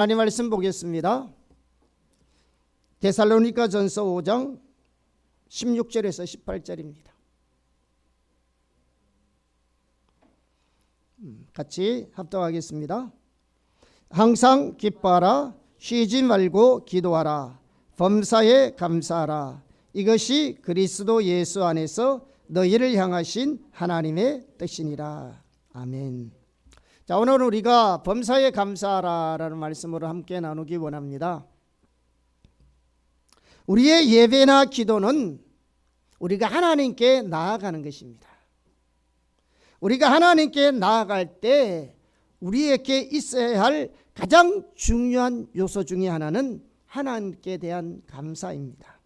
하나님 말씀 보겠습니다. 데살로니가전서 5장 16절에서 18절입니다. 같이 합독하겠습니다. 항상 기뻐하라, 쉬지 말고 기도하라, 범사에 감사하라. 이것이 그리스도 예수 안에서 너희를 향하신 하나님의 뜻이니라. 아멘. 자, 오늘 우리가 범사에 감사하라라는 말씀으로 함께 나누기 원합니다. 우리의 예배나 기도는 우리가 하나님께 나아가는 것입니다. 우리가 하나님께 나아갈 때 우리에게 있어야 할 가장 중요한 요소 중에 하나는 하나님께 대한 감사입니다.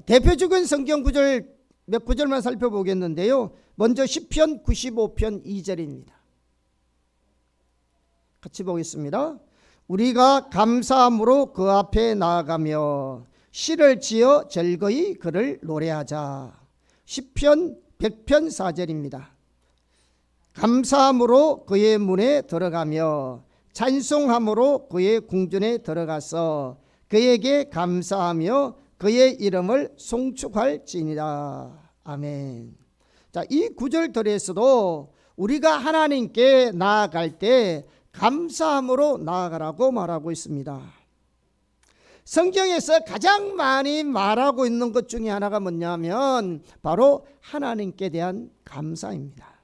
대표적인 성경 구절 몇 구절만 살펴보겠는데요. 먼저 시편 95편 2절입니다. 같이 보겠습니다. 우리가 감사함으로 그 앞에 나아가며 시를 지어 즐거이 그를 노래하자. 시편 100편 4절입니다. 감사함으로 그의 문에 들어가며 찬송함으로 그의 궁전에 들어가서 그에게 감사하며 그의 이름을 송축할지니라. 아멘. 자, 이 구절들에서도 우리가 하나님께 나아갈 때 감사함으로 나아가라고 말하고 있습니다. 성경에서 가장 많이 말하고 있는 것 중에 하나가 뭐냐면 바로 하나님께 대한 감사입니다.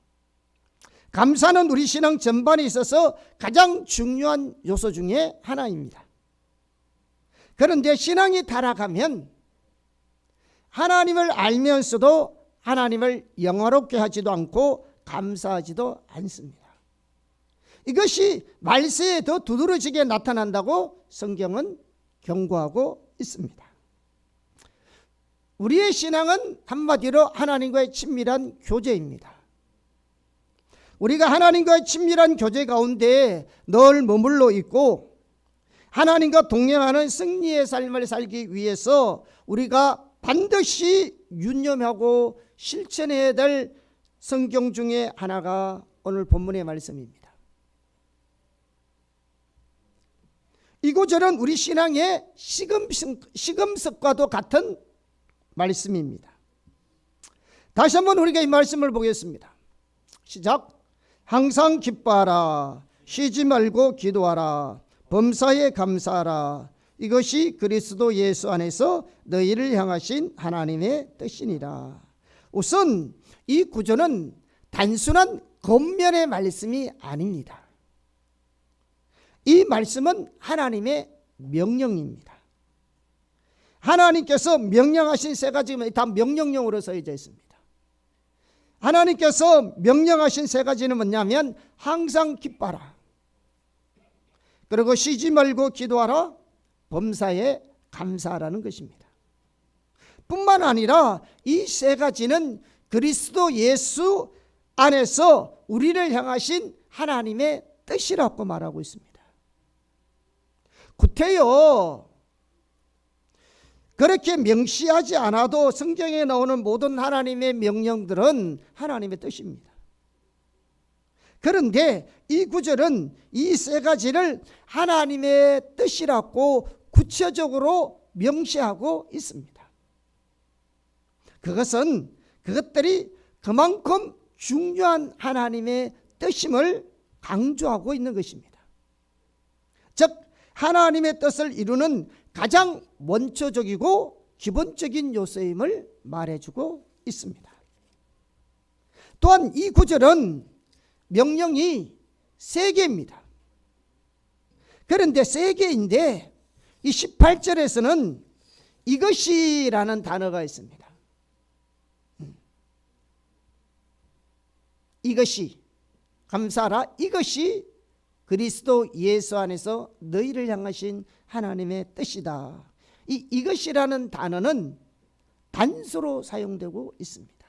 감사는 우리 신앙 전반에 있어서 가장 중요한 요소 중에 하나입니다. 그런데 신앙이 타락하면 하나님을 알면서도 하나님을 영화롭게 하지도 않고 감사하지도 않습니다. 이것이 말세에 더 두드러지게 나타난다고 성경은 경고하고 있습니다. 우리의 신앙은 한마디로 하나님과의 친밀한 교제입니다. 우리가 하나님과의 친밀한 교제 가운데 늘 머물러 있고 하나님과 동행하는 승리의 삶을 살기 위해서 우리가 반드시 유념하고 실천해야 될 성경 중에 하나가 오늘 본문의 말씀입니다. 이 구절은 우리 신앙의 시금석과도 같은 말씀입니다. 다시 한번 우리가 이 말씀을 보겠습니다. 시작. 항상 기뻐하라, 쉬지 말고 기도하라, 범사에 감사하라. 이것이 그리스도 예수 안에서 너희를 향하신 하나님의 뜻이니라. 우선 이 구절은 단순한 겉면의 말씀이 아닙니다. 이 말씀은 하나님의 명령입니다. 하나님께서 명령하신 세 가지는 다 명령형으로 써져 있습니다. 하나님께서 명령하신 세 가지는 뭐냐면 항상 기뻐하라, 그리고 쉬지 말고 기도하라, 범사에 감사하라는 것입니다. 뿐만 아니라 이 세 가지는 그리스도 예수 안에서 우리를 향하신 하나님의 뜻이라고 말하고 있습니다. 구태여 그렇게 명시하지 않아도 성경에 나오는 모든 하나님의 명령들은 하나님의 뜻입니다. 그런데 이 구절은 이 세 가지를 하나님의 뜻이라고 구체적으로 명시하고 있습니다. 그것들이 그만큼 중요한 하나님의 뜻임을 강조하고 있는 것입니다. 즉 하나님의 뜻을 이루는 가장 원초적이고 기본적인 요소임을 말해주고 있습니다. 또한 이 구절은 명령이 세 개입니다. 그런데 세 개인데 이 18절에서는 이것이라는 단어가 있습니다. 이것이 감사하라, 이것이 그리스도 예수 안에서 너희를 향하신 하나님의 뜻이다. 이것이라는 단어는 단수로 사용되고 있습니다.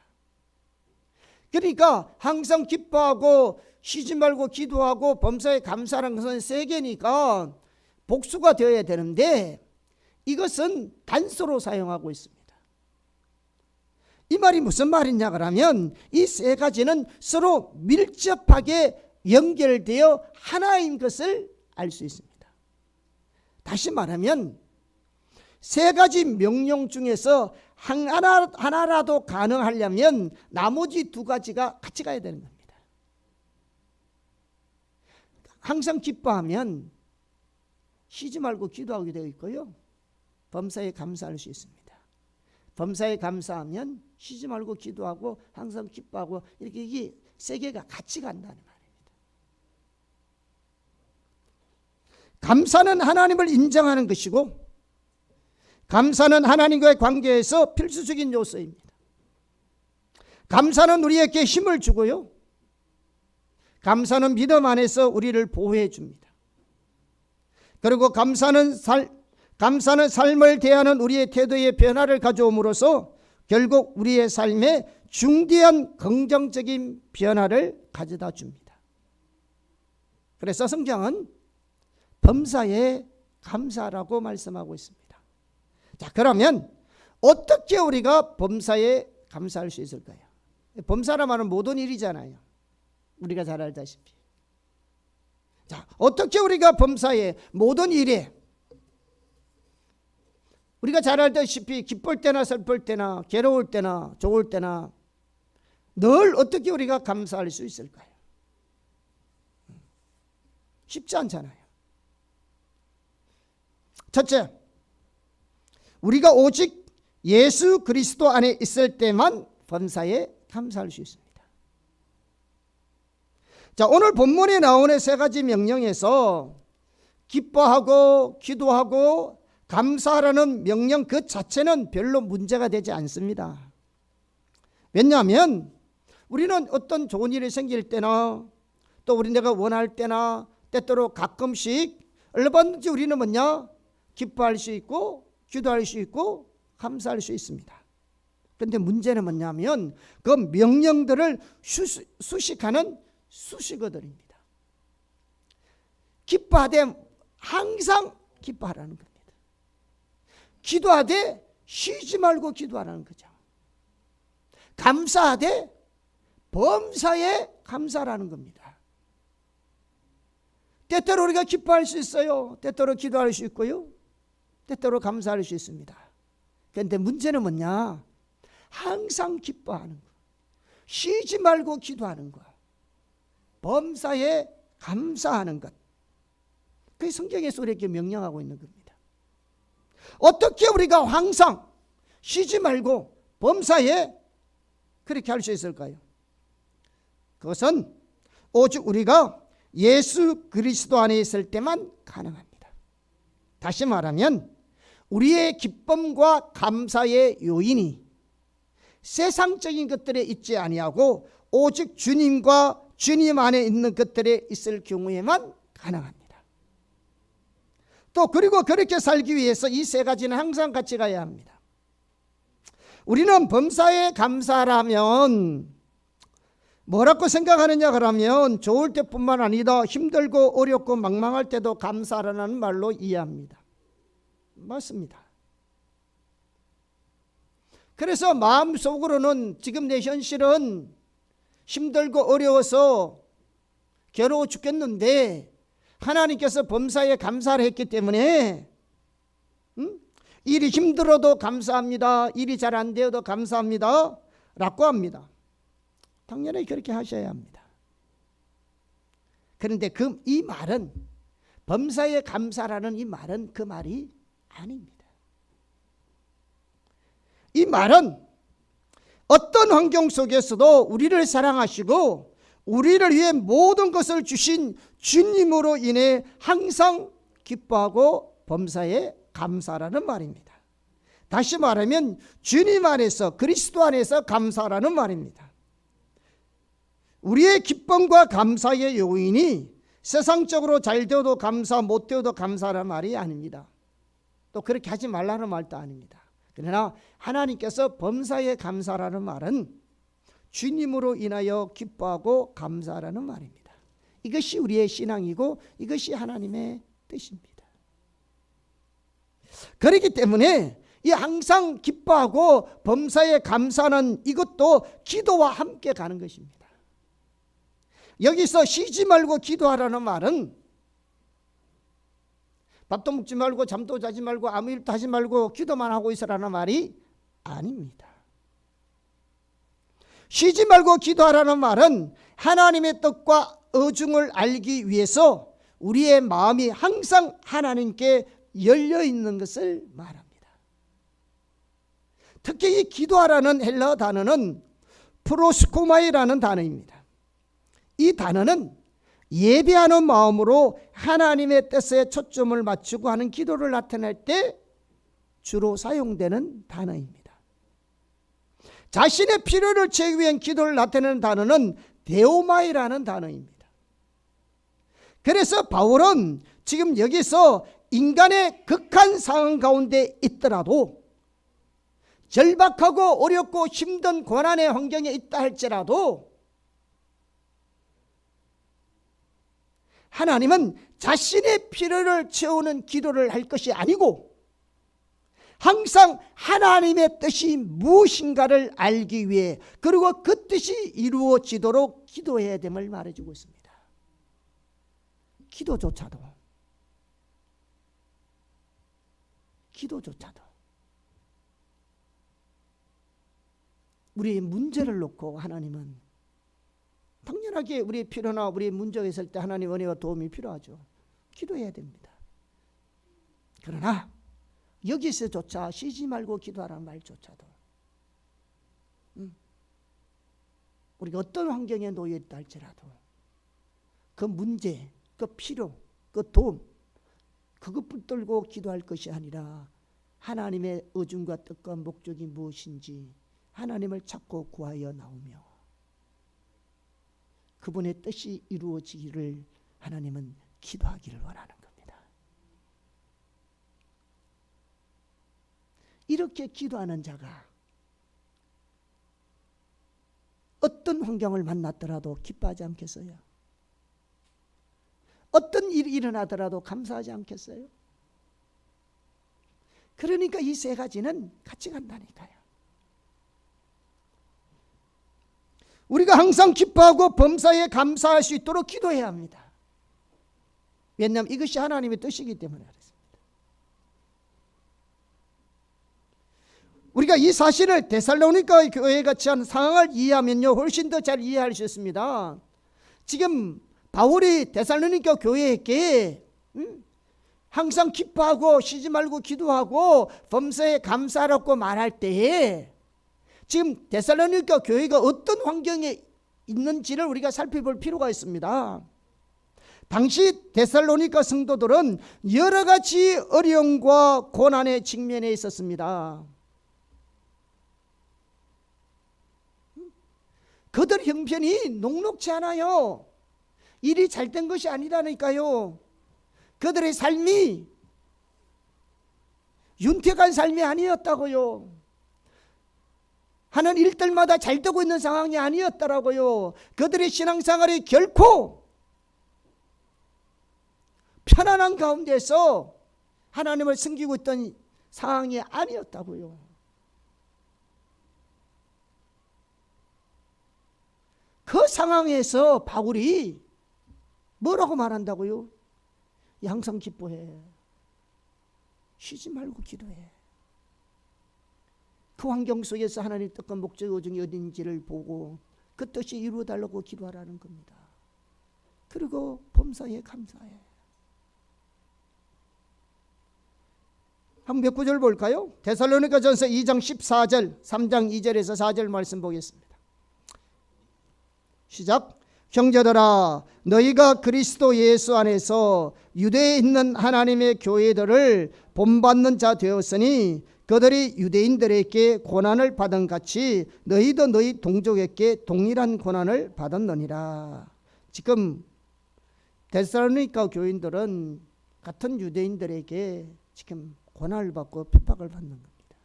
그러니까 항상 기뻐하고 쉬지 말고 기도하고 범사에 감사하는 것은 세 개니까 복수가 되어야 되는데 이것은 단수로 사용하고 있습니다. 이 말이 무슨 말이냐 그러면 이 세 가지는 서로 밀접하게 연결되어 하나인 것을 알 수 있습니다. 다시 말하면 세 가지 명령 중에서 하나라도 가능하려면 나머지 두 가지가 같이 가야 되는 겁니다. 항상 기뻐하면 쉬지 말고 기도하게 되어 있고요, 범사에 감사할 수 있습니다. 범사에 감사하면 쉬지 말고 기도하고 항상 기뻐하고, 이렇게 이게 세 개가 같이 간다는 말입니다. 감사는 하나님을 인정하는 것이고, 감사는 하나님과의 관계에서 필수적인 요소입니다. 감사는 우리에게 힘을 주고요, 감사는 믿음 안에서 우리를 보호해 줍니다. 그리고 감사는 삶을 대하는 우리의 태도의 변화를 가져옴으로써 결국 우리의 삶에 중대한 긍정적인 변화를 가져다 줍니다. 그래서 성경은 범사에 감사라고 말씀하고 있습니다. 자, 그러면 어떻게 우리가 범사에 감사할 수 있을까요? 범사라 말은 모든 일이잖아요. 우리가 잘 알다시피. 자, 어떻게 우리가 범사에 모든 일에, 우리가 잘 알다시피 기쁠 때나 슬플 때나 괴로울 때나 좋을 때나 늘 어떻게 우리가 감사할 수 있을까요? 쉽지 않잖아요. 첫째, 우리가 오직 예수 그리스도 안에 있을 때만 범사에 감사할 수 있습니다. 자, 오늘 본문에 나오는 세 가지 명령에서 기뻐하고 기도하고 감사하라는 명령 그 자체는 별로 문제가 되지 않습니다. 왜냐하면 우리는 어떤 좋은 일이 생길 때나 또 내가 원할 때나 때때로 가끔씩 얼마든지 우리는 뭐냐? 기뻐할 수 있고 기도할 수 있고 감사할 수 있습니다. 그런데 문제는 뭐냐면 그 명령들을 수식하는 수식어들입니다. 기뻐하되 항상 기뻐하라는 겁니다. 기도하되 쉬지 말고 기도하라는 거죠. 감사하되 범사에 감사라는 겁니다. 때때로 우리가 기뻐할 수 있어요. 때때로 기도할 수 있고요, 때때로 감사할 수 있습니다. 그런데 문제는 뭐냐? 항상 기뻐하는 것, 쉬지 말고 기도하는 것, 범사에 감사하는 것, 그게 성경에서 우리에게 명령하고 있는 겁니다. 어떻게 우리가 항상 쉬지 말고 범사에 그렇게 할 수 있을까요? 그것은 오직 우리가 예수 그리스도 안에 있을 때만 가능합니다. 다시 말하면 우리의 기쁨과 감사의 요인이 세상적인 것들에 있지 아니하고 오직 주님과 주님 안에 있는 것들에 있을 경우에만 가능합니다. 또 그리고 그렇게 살기 위해서 이 세 가지는 항상 같이 가야 합니다. 우리는 범사에 감사라면 뭐라고 생각하느냐 그러면 좋을 때뿐만 아니라 힘들고 어렵고 막막할 때도 감사라는 말로 이해합니다. 맞습니다. 그래서 마음속으로는 지금 내 현실은 힘들고 어려워서 괴로워 죽겠는데 하나님께서 범사에 감사를 했기 때문에 일이 힘들어도 감사합니다, 일이 잘 안 되어도 감사합니다 라고 합니다. 당연히 그렇게 하셔야 합니다. 그런데 이 말은, 범사에 감사라는 이 말은 그 말이 아닙니다. 이 말은 어떤 환경 속에서도 우리를 사랑하시고 우리를 위해 모든 것을 주신 주님으로 인해 항상 기뻐하고 범사에 감사라는 말입니다. 다시 말하면 주님 안에서, 그리스도 안에서 감사라는 말입니다. 우리의 기쁨과 감사의 요인이 세상적으로 잘 되어도 감사, 못 되어도 감사라는 말이 아닙니다. 또 그렇게 하지 말라는 말도 아닙니다. 그러나 하나님께서 범사에 감사라는 말은 주님으로 인하여 기뻐하고 감사라는 말입니다. 이것이 우리의 신앙이고 이것이 하나님의 뜻입니다. 그렇기 때문에 이 항상 기뻐하고 범사에 감사는 이것도 기도와 함께 가는 것입니다. 여기서 쉬지 말고 기도하라는 말은 밥도 먹지 말고 잠도 자지 말고 아무 일도 하지 말고 기도만 하고 있으라는 말이 아닙니다. 쉬지 말고 기도하라는 말은 하나님의 뜻과 의중을 알기 위해서 우리의 마음이 항상 하나님께 열려 있는 것을 말합니다. 특히 이 기도하라는 헬라어 단어는 프로스코마이라는 단어입니다. 이 단어는 예배하는 마음으로 하나님의 뜻에 초점을 맞추고 하는 기도를 나타낼 때 주로 사용되는 단어입니다. 자신의 필요를 채우기 위한 기도를 나타내는 단어는 데오마이라는 단어입니다. 그래서 바울은 지금 여기서 인간의 극한 상황 가운데 있더라도, 절박하고 어렵고 힘든 고난의 환경에 있다 할지라도 하나님은 자신의 필요를 채우는 기도를 할 것이 아니고 항상 하나님의 뜻이 무엇인가를 알기 위해, 그리고 그 뜻이 이루어지도록 기도해야 됨을 말해주고 있습니다. 기도조차도 우리의 문제를 놓고 하나님은 당연하게 우리의 필요나 우리의 문제가 있을 때 하나님의 은혜와 도움이 필요하죠. 기도해야 됩니다. 그러나 여기서조차 쉬지 말고 기도하라는 말조차도 우리가 어떤 환경에 놓여 있다 할지라도 그 문제, 그 필요, 그 도움, 그것 붙들고 기도할 것이 아니라 하나님의 의중과 뜻과 목적이 무엇인지 하나님을 찾고 구하여 나오며 그분의 뜻이 이루어지기를 하나님은 기도하기를 원하는 겁니다. 이렇게 기도하는 자가 어떤 환경을 만났더라도 기뻐하지 않겠어요? 어떤 일이 일어나더라도 감사하지 않겠어요? 그러니까 이 세 가지는 같이 간다니까요. 우리가 항상 기뻐하고 범사에 감사할 수 있도록 기도해야 합니다. 왜냐하면 이것이 하나님의 뜻이기 때문에 그렇습니다. 우리가 이 사실을 데살로니가 교회에 같이 한 상황을 이해하면요 훨씬 더 잘 이해할 수 있습니다. 지금 바울이 데살로니가 교회에게 항상 기뻐하고 쉬지 말고 기도하고 범사에 감사하라고 말할 때에 지금 데살로니가 교회가 어떤 환경에 있는지를 우리가 살펴볼 필요가 있습니다. 당시 데살로니가 성도들은 여러 가지 어려움과 고난에 직면해 있었습니다. 그들 형편이 녹록지 않아요. 일이 잘 된 것이 아니라니까요. 그들의 삶이 윤택한 삶이 아니었다고요. 하는 일들마다 잘 되고 있는 상황이 아니었더라고요. 그들의 신앙생활이 결코 편안한 가운데서 하나님을 섬기고 있던 상황이 아니었다고요. 그 상황에서 바울이 뭐라고 말한다고요? 항상 기뻐해. 쉬지 말고 기도해. 그 환경 속에서 하나님의 뜻과 목적 의중이 어딘지를 보고 그 뜻이 이루어달라고 기도하라는 겁니다. 그리고 범사에 감사해. 한 몇 구절 볼까요? 데살로니가전서 2장 14절, 3장 2절에서 4절 말씀 보겠습니다. 시작. 형제들아, 너희가 그리스도 예수 안에서 유대에 있는 하나님의 교회들을 본받는 자 되었으니 그들이 유대인들에게 고난을 받은 같이 너희도 너희 동족에게 동일한 고난을 받았느니라. 지금 데살로니가 교인들은 같은 유대인들에게 지금 고난을 받고 핍박을 받는 겁니다.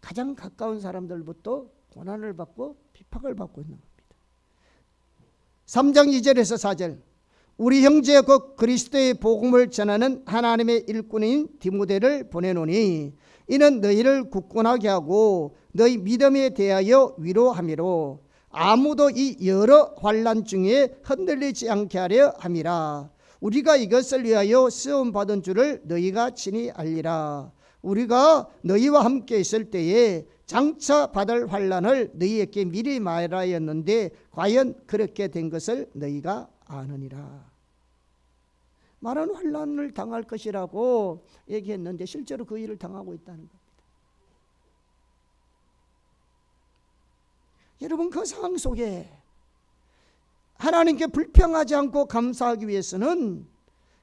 가장 가까운 사람들부터 고난을 받고 핍박을 받고 있는 겁니다. 3장 2절에서 4절. 우리 형제 곧 그리스도의 복음을 전하는 하나님의 일꾼인 디모데를 보내노니 이는 너희를 굳건하게 하고 너희 믿음에 대하여 위로함이로 아무도 이 여러 환난 중에 흔들리지 않게 하려 함이라. 우리가 이것을 위하여 시험 받은 줄을 너희가 친히 알리라. 우리가 너희와 함께 있을 때에 장차 받을 환난을 너희에게 미리 말하였는데 과연 그렇게 된 것을 너희가 아느니라. 많은 환난을 당할 것이라고 얘기했는데 실제로 그 일을 당하고 있다는 겁니다. 여러분, 그 상황 속에 하나님께 불평하지 않고 감사하기 위해서는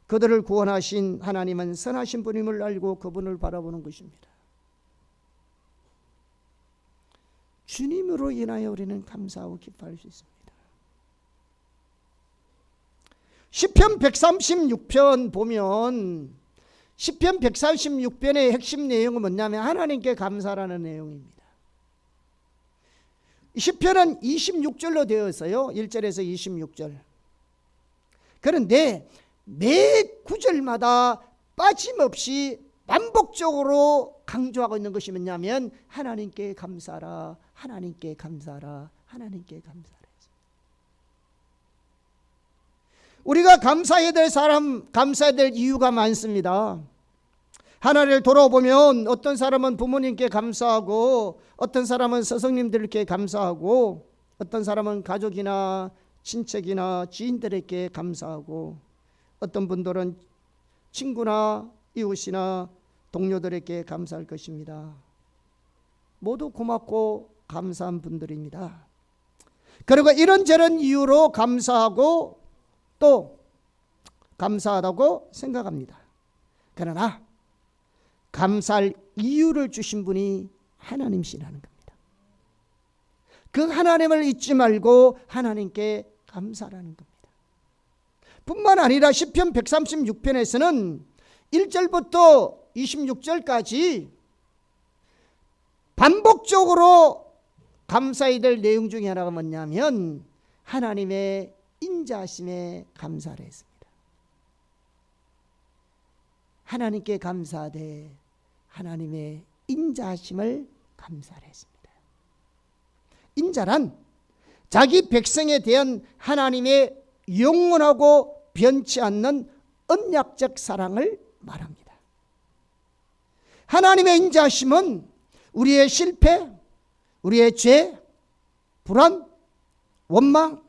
그들을 구원하신 하나님은 선하신 분임을 알고 그분을 바라보는 것입니다. 주님으로 인하여 우리는 감사하고 기뻐할 수 있습니다. 시편 136편 보면 시편 136편의 핵심 내용은 뭐냐면 하나님께 감사라는 내용입니다. 시편은 26절로 되어 있어요. 1절에서 26절. 그런데 매 구절마다 빠짐없이 반복적으로 강조하고 있는 것이 뭐냐면 하나님께 감사라, 하나님께 감사라, 하나님께 감사라. 우리가 감사해야 될 사람, 감사해야 될 이유가 많습니다. 하나를 돌아보면 어떤 사람은 부모님께 감사하고, 어떤 사람은 스승님들께 감사하고, 어떤 사람은 가족이나 친척이나 지인들에게 감사하고, 어떤 분들은 친구나 이웃이나 동료들에게 감사할 것입니다. 모두 고맙고 감사한 분들입니다. 그리고 이런저런 이유로 감사하고 또 감사하다고 생각합니다. 그러나 감사할 이유를 주신 분이 하나님이시라는 겁니다. 그 하나님을 잊지 말고 하나님께 감사라는 겁니다. 뿐만 아니라 시편 136편에서는 1절부터 26절까지 반복적으로 감사해야 될 내용 중에 하나가 뭐냐면 하나님의 인자하심에 감사를 했습니다. 하나님께 감사하되 하나님의 인자하심을 감사를 했습니다. 인자란 자기 백성에 대한 하나님의 영원하고 변치 않는 언약적 사랑을 말합니다. 하나님의 인자하심은 우리의 실패, 우리의 죄, 불안, 원망,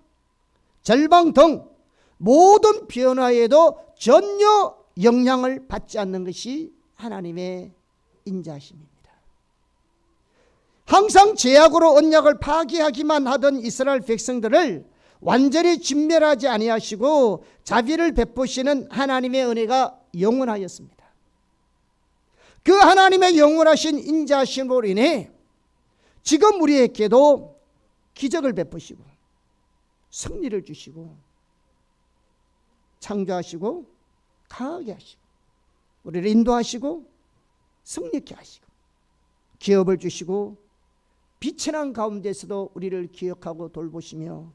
절망 등 모든 변화에도 전혀 영향을 받지 않는 것이 하나님의 인자하심입니다. 항상 죄악으로 언약을 파기하기만 하던 이스라엘 백성들을 완전히 진멸하지 아니하시고 자비를 베푸시는 하나님의 은혜가 영원하였습니다. 그 하나님의 영원하신 인자하심으로 인해 지금 우리에게도 기적을 베푸시고 승리를 주시고 창조하시고 강하게 하시고 우리를 인도하시고 승리케 하시고 기업을 주시고 비천한 가운데서도 우리를 기억하고 돌보시며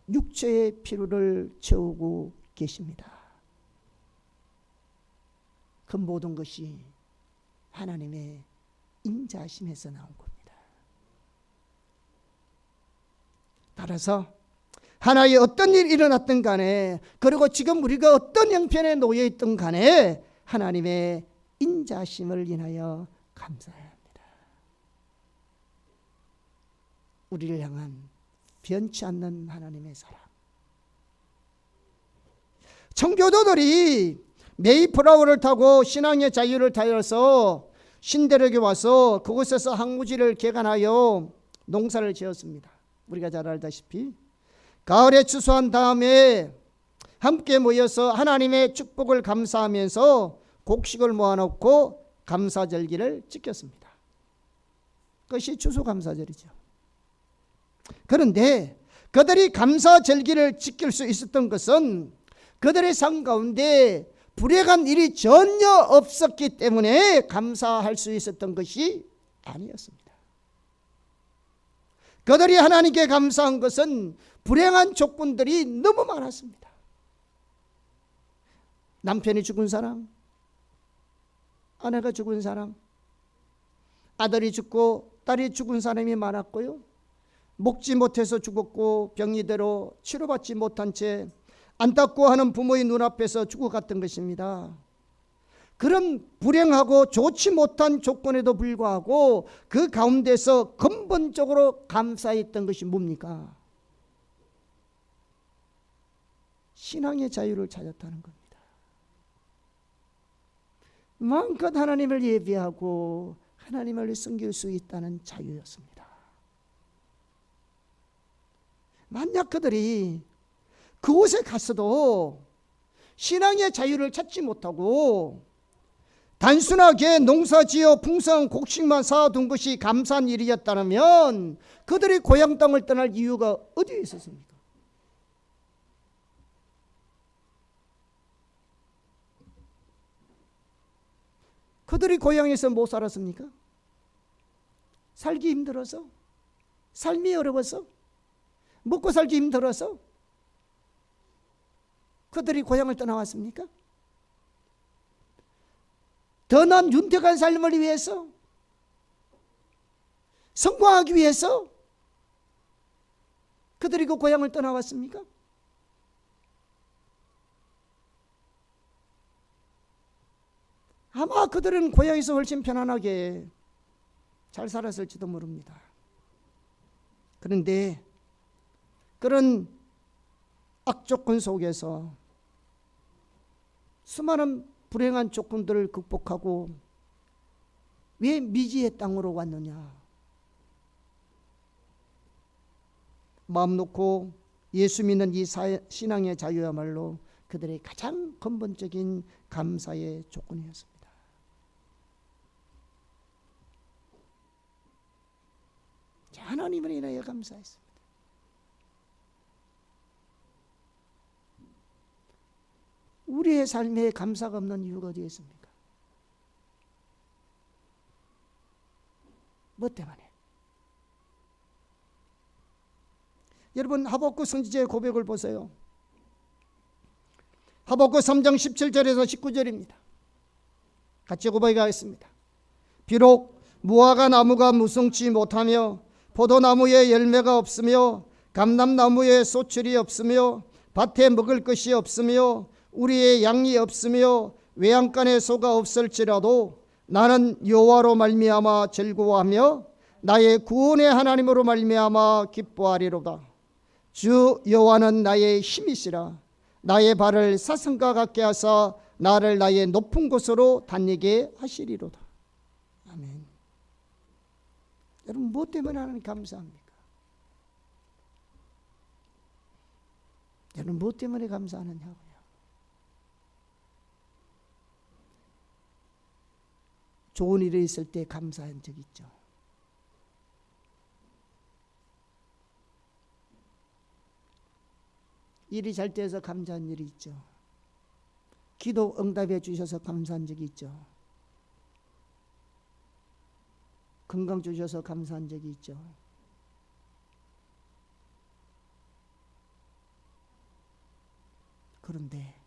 육체의 필요를 채우고 계십니다. 그 모든 것이 하나님의 인자하심에서 나온 겁니다. 따라서 하나의 어떤 일이 일어났든 간에 그리고 지금 우리가 어떤 형편에 놓여 있든 간에 하나님의 인자하심을 인하여 감사해야 합니다. 우리를 향한 변치 않는 하나님의 사랑. 청교도들이 메이플라워를 타고 신앙의 자유를 타여서 신대륙에 와서 그곳에서 항우지를 개간하여 농사를 지었습니다. 우리가 잘 알다시피 가을에 추수한 다음에 함께 모여서 하나님의 축복을 감사하면서 곡식을 모아놓고 감사절기를 지켰습니다. 그것이 추수감사절이죠. 그런데 그들이 감사절기를 지킬 수 있었던 것은 그들의 삶 가운데 불행한 일이 전혀 없었기 때문에 감사할 수 있었던 것이 아니었습니다. 그들이 하나님께 감사한 것은 불행한 조건들이 너무 많았습니다. 남편이 죽은 사람, 아내가 죽은 사람, 아들이 죽고 딸이 죽은 사람이 많았고요. 먹지 못해서 죽었고 병이대로 치료받지 못한 채 안타까워 하는 부모의 눈앞에서 죽어갔던 것입니다. 그런 불행하고 좋지 못한 조건에도 불구하고 그 가운데서 근본적으로 감사했던 것이 뭡니까? 신앙의 자유를 찾았다는 겁니다. 마음껏 하나님을 예배하고 하나님을 섬길 수 있다는 자유였습니다. 만약 그들이 그곳에 갔어도 신앙의 자유를 찾지 못하고 단순하게 농사지어 풍성한 곡식만 쌓아둔 것이 감사한 일이었다면 그들이 고향 땅을 떠날 이유가 어디에 있었습니까? 그들이 고향에서 못 살았습니까? 살기 힘들어서? 삶이 어려워서? 먹고 살기 힘들어서? 그들이 고향을 떠나왔습니까? 더 나은 윤택한 삶을 위해서? 성공하기 위해서? 그들이 그 고향을 떠나왔습니까? 아마 그들은 고향에서 훨씬 편안하게 잘 살았을지도 모릅니다. 그런데 그런 악조건 속에서 수많은 불행한 조건들을 극복하고 왜 미지의 땅으로 왔느냐? 마음 놓고 예수 믿는 이 신앙의 자유야말로 그들의 가장 근본적인 감사의 조건이었습니다. 하나님을 인하여 감사했습니다. 우리의 삶에 감사가 없는 이유가 어디에 있습니까? 뭐 때문에? 여러분 하박국 선지자의 고백을 보세요. 하박국 3장 17절에서 19절입니다. 같이 고백하겠습니다. 비록 무화과 나무가 무성치 못하며 포도나무에 열매가 없으며 감람나무에 소출이 없으며 밭에 먹을 것이 없으며 우리의 양이 없으며 외양간에 소가 없을지라도 나는 여호와로 말미암아 즐거워하며 나의 구원의 하나님으로 말미암아 기뻐하리로다. 주 여호와는 나의 힘이시라. 나의 발을 사슴과 같게 하사 나를 나의 높은 곳으로 다니게 하시리로다. 아멘. 여러분 무엇 때문에 하나님 감사합니까? 여러분 무엇 때문에 감사하느냐고요? 좋은 일이 있을 때 감사한 적 있죠. 일이 잘 돼서 감사한 일이 있죠. 기도 응답해 주셔서 감사한 적이 있죠. 건강 주셔서 감사한 적이 있죠. 그런데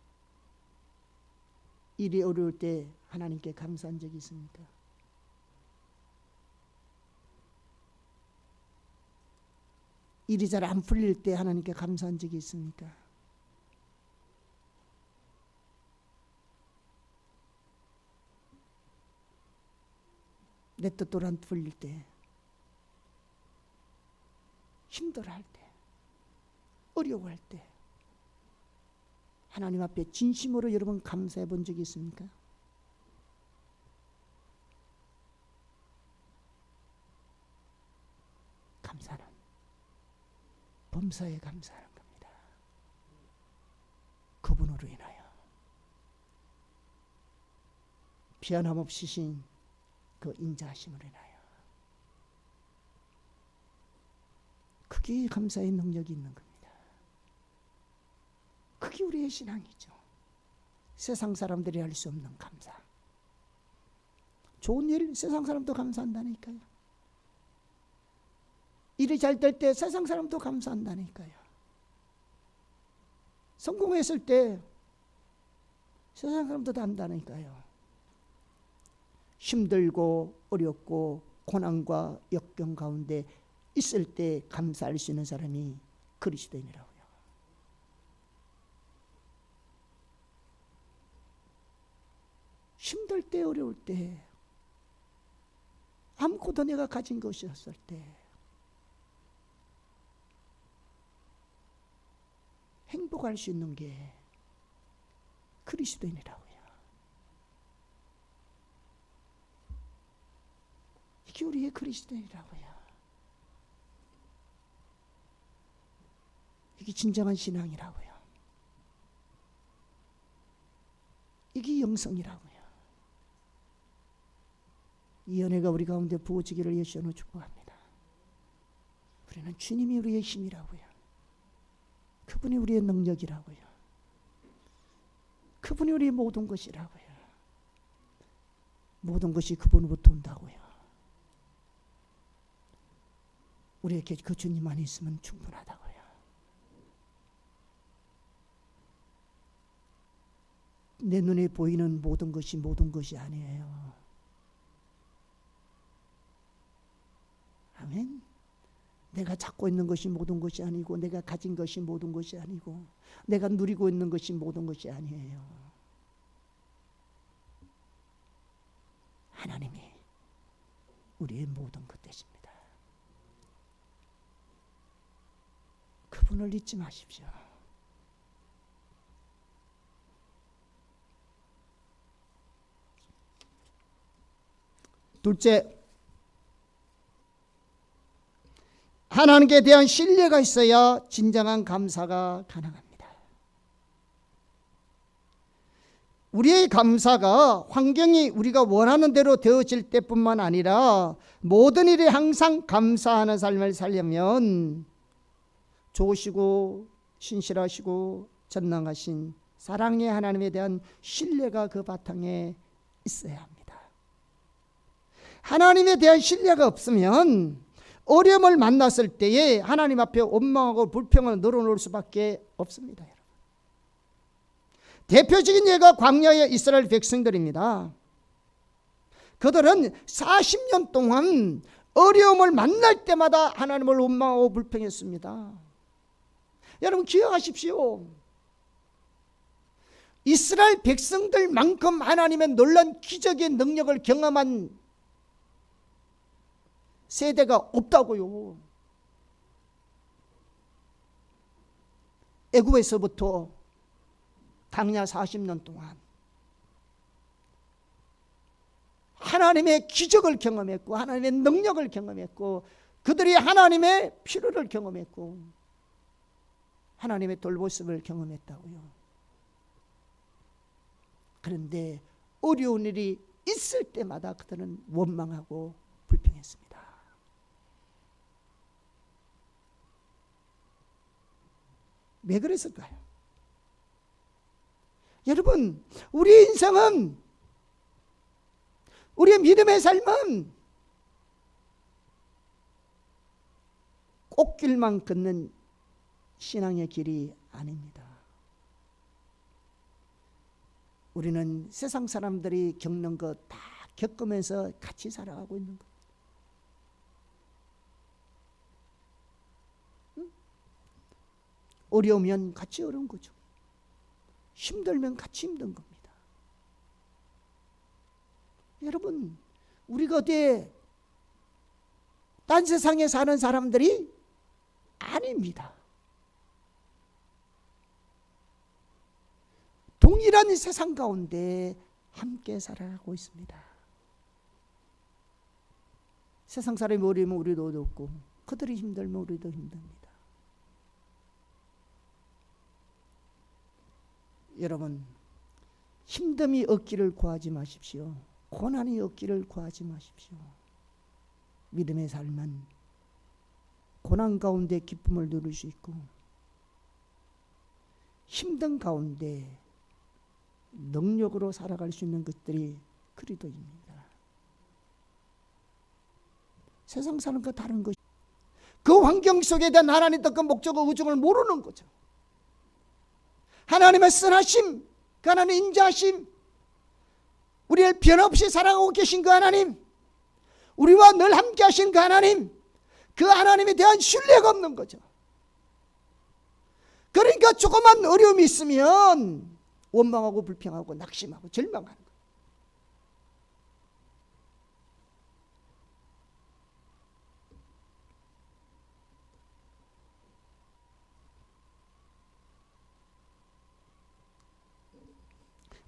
일이 어려울 때 하나님께 감사한 적이 있습니까? 일이 잘 안 풀릴 때 하나님께 감사한 적이 있습니까? 내 뜻대로 안 풀릴 때, 힘들어할 때, 어려워할 때 하나님 앞에 진심으로 여러분 감사해 본 적이 있습니까? 감사는 범사에 감사하는 겁니다. 그분으로 인하여 변함없이 신 그 인자하심으로 인하여 그게 감사의 능력이 있는 겁니다. 그게 우리의 신앙이죠. 세상 사람들이 할 수 없는 감사. 좋은 일 세상 사람도 감사한다니까요. 일이 잘 될 때 세상 사람도 감사한다니까요. 성공했을 때 세상 사람도 다 한다니까요. 힘들고 어렵고 고난과 역경 가운데 있을 때 감사할 수 있는 사람이 그리스도인이라고요. 힘들 때, 어려울 때, 아무것도 내가 가진 것이 없을 때 행복할 수 있는 게 그리스도인이라고요. 이게 우리의 그리스도인이라고요. 이게 진정한 신앙이라고요. 이게 영성이라고요. 이 은혜가 우리 가운데 부어지기를 예수로 축복합니다. 우리는 주님이 우리의 힘이라고요. 그분이 우리의 능력이라고요. 그분이 우리의 모든 것이라고요. 모든 것이 그분으로부터 온다고요. 우리에게 그 주님만 있으면 충분하다고요. 내 눈에 보이는 모든 것이 아니에요. 아멘. 내가 찾고 있는 것이 모든 것이 아니고, 내가 가진 것이 모든 것이 아니고, 내가 누리고 있는 것이 모든 것이 아니에요. 하나님이 우리의 모든 것 되십니다. 그분을 잊지 마십시오. 둘째, 하나님께 대한 신뢰가 있어야 진정한 감사가 가능합니다. 우리의 감사가 환경이 우리가 원하는 대로 되어질 때뿐만 아니라 모든 일에 항상 감사하는 삶을 살려면 좋으시고 신실하시고 전능하신 사랑의 하나님에 대한 신뢰가 그 바탕에 있어야 합니다. 하나님에 대한 신뢰가 없으면 어려움을 만났을 때에 하나님 앞에 원망하고 불평을 늘어놓을 수밖에 없습니다. 여러분. 대표적인 예가 광야의 이스라엘 백성들입니다. 그들은 40년 동안 어려움을 만날 때마다 하나님을 원망하고 불평했습니다. 여러분 기억하십시오. 이스라엘 백성들만큼 하나님의 놀라운 기적의 능력을 경험한 세대가 없다고요. 애굽에서부터 광야 40년 동안 하나님의 기적을 경험했고, 하나님의 능력을 경험했고, 그들이 하나님의 필요를 경험했고, 하나님의 돌보심을 경험했다고요. 그런데 어려운 일이 있을 때마다 그들은 원망하고 불평했습니다. 왜 그랬을까요? 여러분, 우리의 인생은, 우리의 믿음의 삶은 꽃길만 걷는 신앙의 길이 아닙니다. 우리는 세상 사람들이 겪는 것 다 겪으면서 같이 살아가고 있는 것. 어려우면 같이 어려운 거죠. 힘들면 같이 힘든 겁니다. 여러분, 우리가 어디 딴 세상에 사는 사람들이 아닙니다. 동일한 세상 가운데 함께 살아가고 있습니다. 세상 사람이 어려우면 우리도 어렵고, 그들이 힘들면 우리도 힘듭니다. 여러분, 힘듦이 없기를 구하지 마십시오. 고난이 없기를 구하지 마십시오. 믿음의 삶은 고난 가운데 기쁨을 누릴 수 있고, 힘든 가운데 능력으로 살아갈 수 있는 것들이 그리스도입니다. 세상 사는 거 다른 것, 그 환경 속에 대한 하나님의 뜻과 목적과 의중을 모르는 거죠. 하나님의 선하심, 그 하나님의 인자하심, 우리를 변함없이 사랑하고 계신 그 하나님, 우리와 늘 함께 하신 그 하나님, 그 하나님에 대한 신뢰가 없는 거죠. 그러니까 조그만 어려움이 있으면 원망하고 불평하고 낙심하고 절망하는 거예요.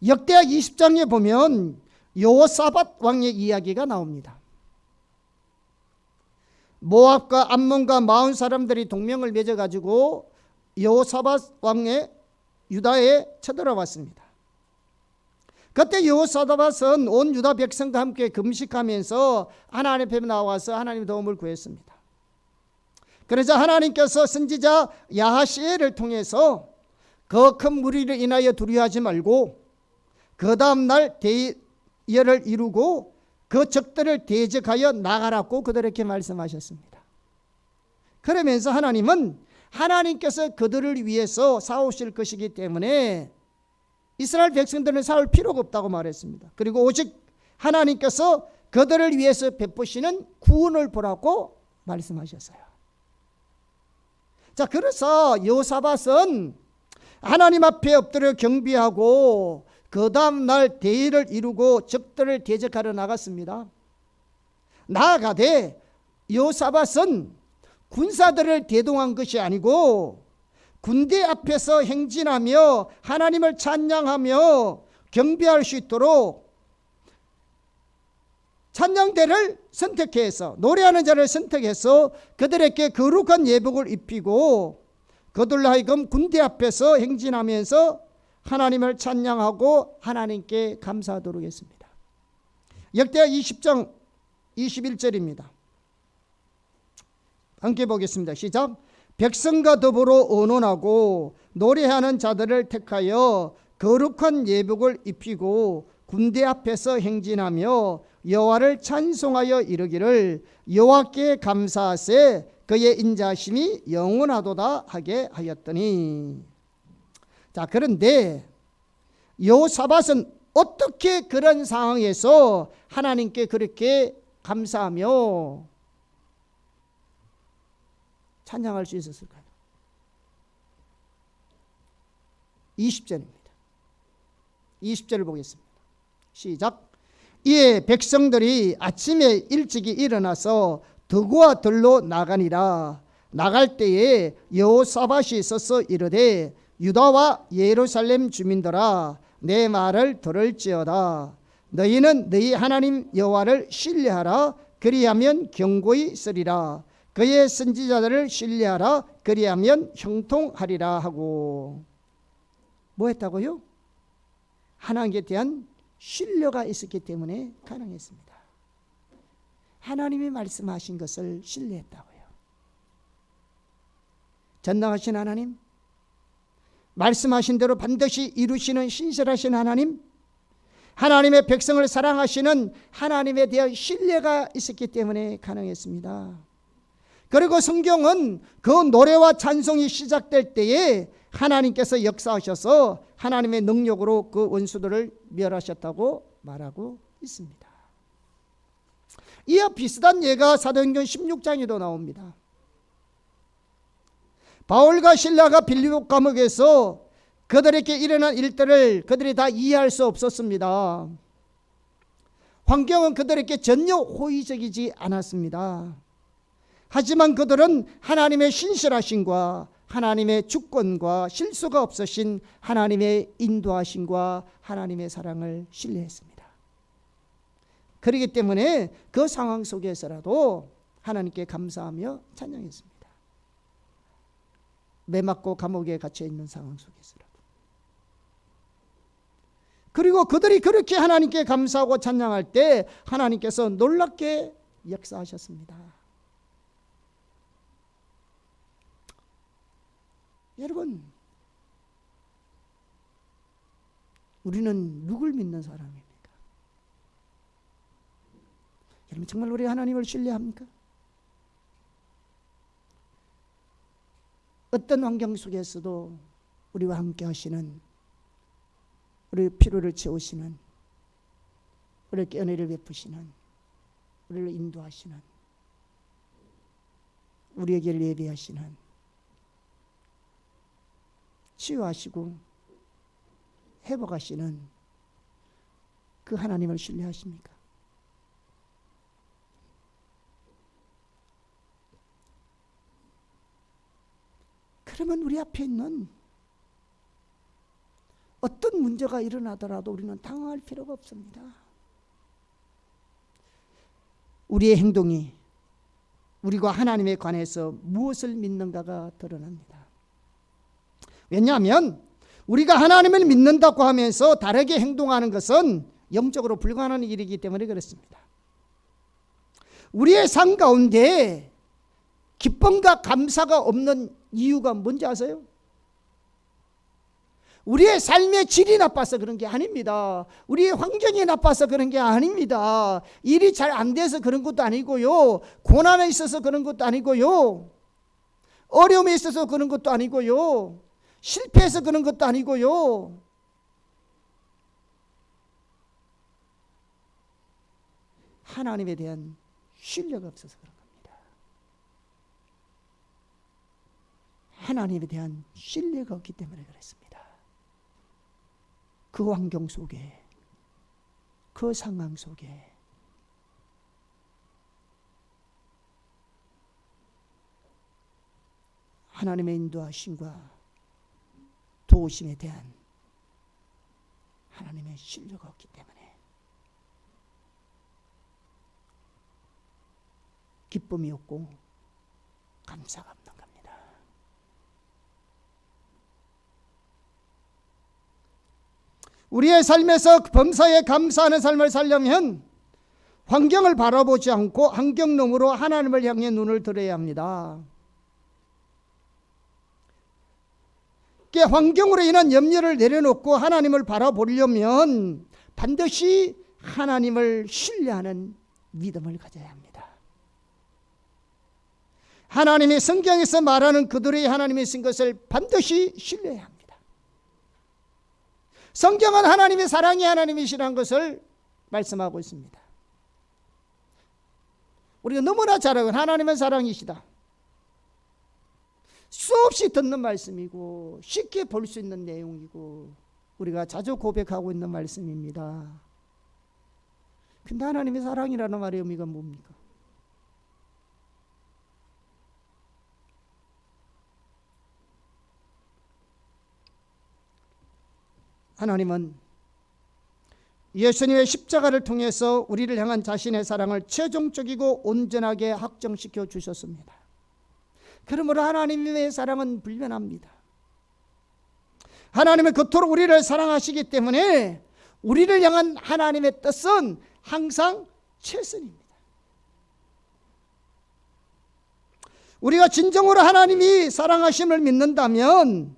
역대하 20장에 보면 여호사밧 왕의 이야기가 나옵니다. 모압과 암몬과 마온 사람들이 동맹을 맺어가지고 여호사밧 왕의 유다에 쳐들어왔습니다. 그때 여호사밧은 온 유다 백성과 함께 금식하면서 하나님 앞에 나와서 하나님의 도움을 구했습니다. 그러자 하나님께서 선지자 야하시엘을 통해서 그 큰 무리를 인하여 두려워하지 말고 그 다음날 대열을 이루고 그 적들을 대적하여 나가라고 그들에게 말씀하셨습니다. 그러면서 하나님은 하나님께서 그들을 위해서 싸우실 것이기 때문에 이스라엘 백성들은 싸울 필요가 없다고 말했습니다. 그리고 오직 하나님께서 그들을 위해서 베푸시는 구원을 보라고 말씀하셨어요. 자, 그래서 여호사밧은 하나님 앞에 엎드려 경배하고 그 다음 날 대의를 이루고 적들을 대적하러 나갔습니다. 나아가되 여호사밧은 군사들을 대동한 것이 아니고 군대 앞에서 행진하며 하나님을 찬양하며 경배할 수 있도록 찬양대를 선택해서 노래하는 자를 선택해서 그들에게 거룩한 예복을 입히고 그들로 하여금 군대 앞에서 행진하면서 하나님을 찬양하고 하나님께 감사하도록 했습니다. 역대하 20장 21절입니다. 함께 보겠습니다. 시작. 백성과 더불어 언언하고 노래하는 자들을 택하여 거룩한 예복을 입히고 군대 앞에서 행진하며 여호와를 찬송하여 이르기를 여호와께 감사하세 그의 인자심이 영원하도다 하게 하였더니. 자, 그런데 여호사밧은 어떻게 그런 상황에서 하나님께 그렇게 감사하며 찬양할 수 있었을까요? 20절입니다. 20절을 보겠습니다. 시작. 이에 백성들이 아침에 일찍이 일어나서 덕우와 들로 나가니라. 나갈 때에 여호사밧이 서서 이르되 유다와 예루살렘 주민들아 내 말을 들을지어다. 너희는 너희 하나님 여호와를 신뢰하라. 그리하면 경고히 쓰리라. 그의 선지자들을 신뢰하라. 그리하면 형통하리라 하고. 뭐 했다고요? 하나님께 대한 신뢰가 있었기 때문에 가능했습니다. 하나님이 말씀하신 것을 신뢰했다고요. 전능하신 하나님, 말씀하신 대로 반드시 이루시는 신실하신 하나님, 하나님의 백성을 사랑하시는 하나님에 대한 신뢰가 있었기 때문에 가능했습니다. 그리고 성경은 그 노래와 찬송이 시작될 때에 하나님께서 역사하셔서 하나님의 능력으로 그 원수들을 멸하셨다고 말하고 있습니다. 이와 비슷한 예가 사도행전 16장에도 나옵니다. 바울과 실라가 빌립보 감옥에서 그들에게 일어난 일들을 그들이 다 이해할 수 없었습니다. 환경은 그들에게 전혀 호의적이지 않았습니다. 하지만 그들은 하나님의 신실하심과 하나님의 주권과 실수가 없으신 하나님의 인도하심과 하나님의 사랑을 신뢰했습니다. 그렇기 때문에 그 상황 속에서라도 하나님께 감사하며 찬양했습니다. 매맞고 감옥에 갇혀 있는 상황 속에서라도. 그리고 그들이 그렇게 하나님께 감사하고 찬양할 때 하나님께서 놀랍게 역사하셨습니다. 여러분, 우리는 누굴 믿는 사람입니까? 여러분, 정말 우리 하나님을 신뢰합니까? 어떤 환경 속에서도 우리와 함께 하시는, 우리의 필요를 채우시는, 우리에게 은혜를 베푸시는, 우리를 인도하시는, 우리에게 예비하시는, 치유하시고 회복하시는 그 하나님을 신뢰하십니까? 그러면 우리 앞에 있는 어떤 문제가 일어나더라도 우리는 당황할 필요가 없습니다. 우리의 행동이 우리가 하나님에 관해서 무엇을 믿는가가 드러납니다. 왜냐하면 우리가 하나님을 믿는다고 하면서 다르게 행동하는 것은 영적으로 불가능한 일이기 때문에 그렇습니다. 우리의 삶 가운데 기쁨과 감사가 없는 이유가 뭔지 아세요? 우리의 삶의 질이 나빠서 그런 게 아닙니다. 우리의 환경이 나빠서 그런 게 아닙니다. 일이 잘 안 돼서 그런 것도 아니고요. 고난에 있어서 그런 것도 아니고요. 어려움에 있어서 그런 것도 아니고요. 실패해서 그런 것도 아니고요. 하나님에 대한 신뢰가 없어서 그런 겁니다. 하나님에 대한 신뢰가 없기 때문에 그렇습니다. 그 환경 속에, 그 상황 속에 하나님의 인도하심과 도우심에 대한 하나님의 신뢰가 없기 때문에 기쁨이 없고 감사가 없는 겁니다. 우리의 삶에서 범사에 감사하는 삶을 살려면 환경을 바라보지 않고 환경 너머로 하나님을 향해 눈을 들어야 합니다. 환경으로 인한 염려를 내려놓고 하나님을 바라보려면 반드시 하나님을 신뢰하는 믿음을 가져야 합니다. 하나님이 성경에서 말하는 그들의 하나님이 쓴 것을 반드시 신뢰해야 합니다. 성경은 하나님의 사랑이 하나님이시라는 것을 말씀하고 있습니다. 우리가 너무나 잘 알고 하나님은 사랑이시다. 수없이 듣는 말씀이고 쉽게 볼 수 있는 내용이고 우리가 자주 고백하고 있는 말씀입니다. 근데 하나님의 사랑이라는 말의 의미가 뭡니까? 하나님은 예수님의 십자가를 통해서 우리를 향한 자신의 사랑을 최종적이고 온전하게 확정시켜 주셨습니다. 그러므로 하나님의 사랑은 불변합니다. 하나님은 그토록 우리를 사랑하시기 때문에 우리를 향한 하나님의 뜻은 항상 최선입니다. 우리가 진정으로 하나님이 사랑하심을 믿는다면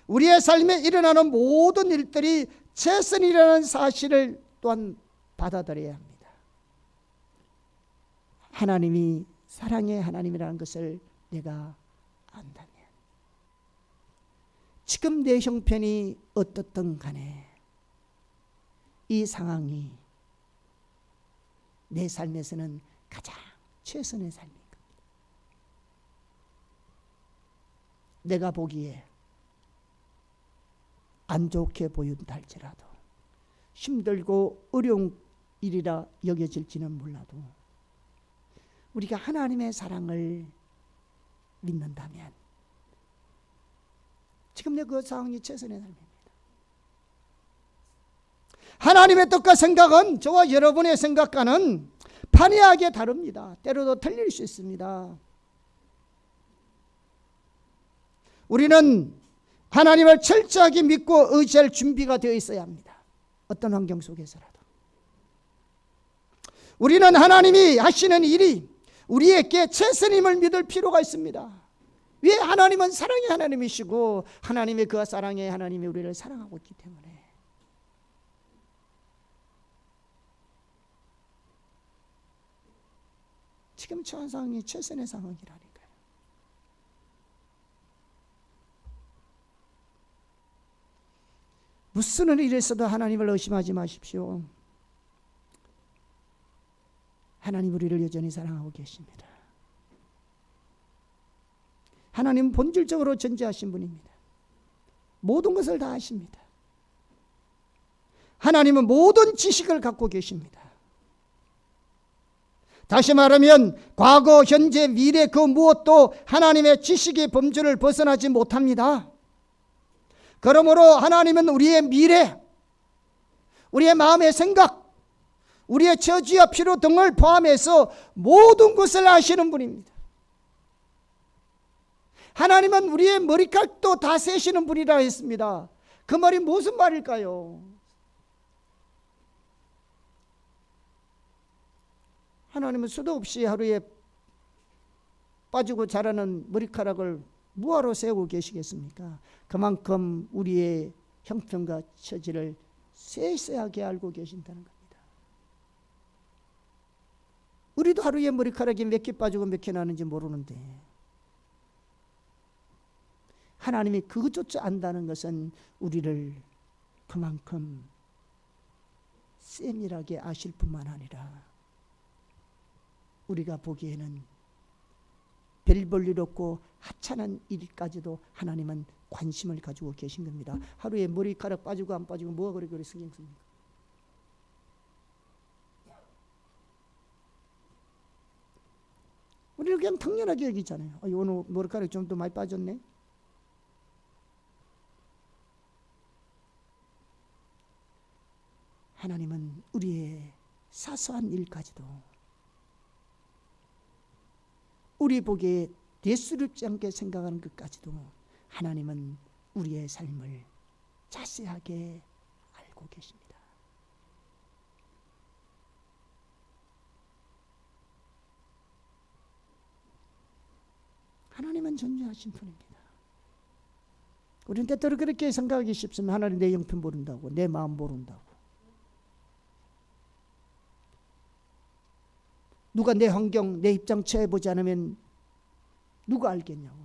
우리의 삶에 일어나는 모든 일들이 최선이라는 사실을 또한 받아들여야 합니다. 하나님이 사랑의 하나님이라는 것을 내가 안다면 지금 내 형편이 어떻든 간에 이 상황이 내 삶에서는 가장 최선의 삶인 겁니다. 내가 보기에 안 좋게 보인다 할지라도 힘들고 어려운 일이라 여겨질지는 몰라도 우리가 하나님의 사랑을 믿는다면 지금 내 그 상황이 최선의 삶입니다. 하나님의 뜻과 생각은 저와 여러분의 생각과는 판이하게 다릅니다. 때로도 틀릴 수 있습니다. 우리는 하나님을 철저하게 믿고 의지할 준비가 되어 있어야 합니다. 어떤 환경 속에서라도. 우리는 하나님이 하시는 일이 우리에게 최선임을 믿을 필요가 있습니다. 왜? 하나님은 사랑의 하나님이시고 하나님의 그 사랑의 하나님이 우리를 사랑하고 있기 때문에. 지금 처한 상황이 최선의 상황이라니까요. 무슨 일이 있어도 하나님을 의심하지 마십시오. 하나님 우리를 여전히 사랑하고 계십니다. 하나님은 본질적으로 전지하신 분입니다. 모든 것을 다 아십니다. 하나님은 모든 지식을 갖고 계십니다. 다시 말하면 과거, 현재, 미래 그 무엇도 하나님의 지식의 범주를 벗어나지 못합니다. 그러므로 하나님은 우리의 미래, 우리의 마음의 생각, 우리의 처지와 필요 등을 포함해서 모든 것을 아시는 분입니다. 하나님은 우리의 머리칼도 다 세시는 분이라 했습니다. 그 말이 무슨 말일까요? 하나님은 수도 없이 하루에 빠지고 자라는 머리카락을 뭐하러 세우고 계시겠습니까? 그만큼 우리의 형편과 처지를 세세하게 알고 계신다는 겁니다. 우리도 하루에 머리카락이 몇 개 빠지고 몇 개 나는지 모르는데 하나님이 그것조차 안다는 것은 우리를 그만큼 세밀하게 아실 뿐만 아니라 우리가 보기에는 별 볼 일 없고 하찮은 일까지도 하나님은 관심을 가지고 계신 겁니다. 하루에 머리카락 빠지고 안 빠지고 뭐가 그리 신경 씁니까? 우리는 그냥 당연하게 여기잖아요. 오늘 머리카락이 좀 더 많이 빠졌네. 하나님은 우리의 사소한 일까지도 우리 보기에 대수롭지 않게 생각하는 것까지도 하나님은 우리의 삶을 자세하게 알고 계십니다. 하나님은 존재하신 분입니다. 우리는 때때로 그렇게 생각하기 쉽습니다. 하나님 내 형편 모른다고, 내 마음 모른다고. 누가 내 환경, 내 입장 처해보지 않으면 누가 알겠냐고.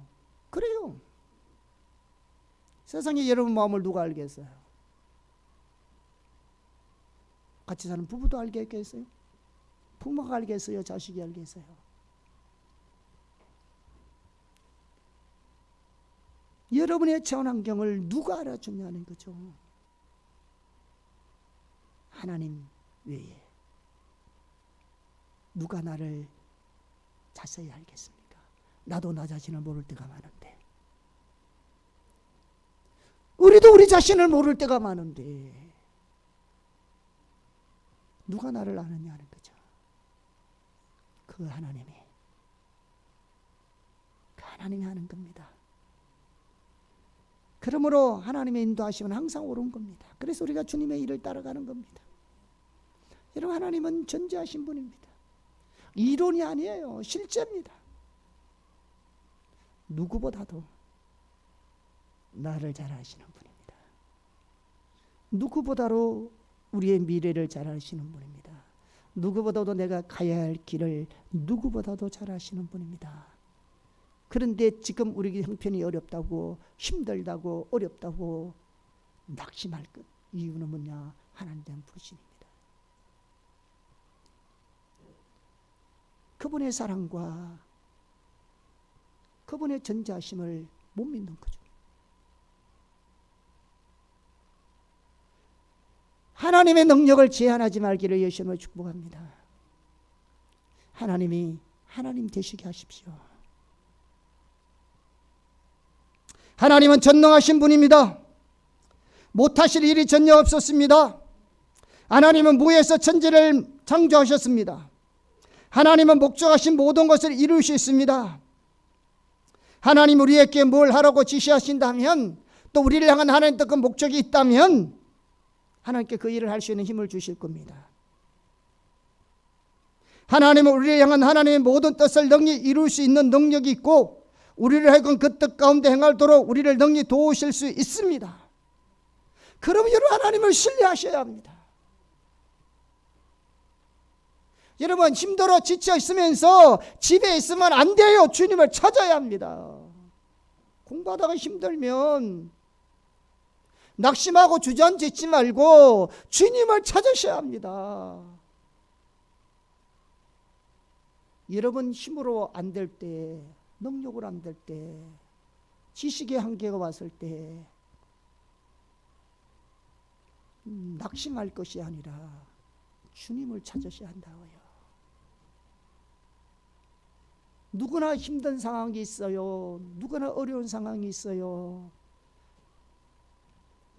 그래요. 세상에 여러분 마음을 누가 알겠어요? 같이 사는 부부도 알겠어요? 부모가 알겠어요? 자식이 알겠어요? 여러분의 처한 환경을 누가 알아주냐는 거죠. 하나님 외에 누가 나를 자세히 알겠습니까? 나도 나 자신을 모를 때가 많은데, 우리도 우리 자신을 모를 때가 많은데 누가 나를 아느냐는 거죠. 그 하나님이 하는 겁니다. 그러므로 하나님의 인도하심은 항상 옳은 겁니다. 그래서 우리가 주님의 일을 따라가는 겁니다. 여러분, 하나님은 존재하신 분입니다. 이론이 아니에요. 실제입니다. 누구보다도 나를 잘 아시는 분입니다. 누구보다도 우리의 미래를 잘 아시는 분입니다. 누구보다도 내가 가야 할 길을 누구보다도 잘 아시는 분입니다. 그런데 지금 우리 형편이 어렵다고, 힘들다고, 어렵다고 낙심할 것 이유는 뭐냐? 하나님에 대한 불신입니다. 그분의 사랑과 그분의 전지하심을 못 믿는 거죠. 하나님의 능력을 제한하지 말기를 예수님을 축복합니다. 하나님이 하나님 되시게 하십시오. 하나님은 전능하신 분입니다. 못하실 일이 전혀 없었습니다. 하나님은 무에서 천지를 창조하셨습니다. 하나님은 목적하신 모든 것을 이룰 수 있습니다. 하나님 우리에게 뭘 하라고 지시하신다면, 또 우리를 향한 하나님의 뜻과 목적이 있다면 하나님께 그 일을 할 수 있는 힘을 주실 겁니다. 하나님은 우리를 향한 하나님의 모든 뜻을 능히 이룰 수 있는 능력이 있고, 우리를 하여금 그 뜻 가운데 행하도록 우리를 능히 도우실 수 있습니다. 그럼 여러분, 하나님을 신뢰하셔야 합니다. 여러분, 힘들어 지쳐 있으면서 집에 있으면 안 돼요. 주님을 찾아야 합니다. 공부하다가 힘들면 낙심하고 주저앉지 말고 주님을 찾으셔야 합니다. 여러분, 힘으로 안 될 때, 능력으로 안 될 때, 지식의 한계가 왔을 때 낙심할 것이 아니라 주님을 찾으셔야 한다고요. 누구나 힘든 상황이 있어요. 누구나 어려운 상황이 있어요.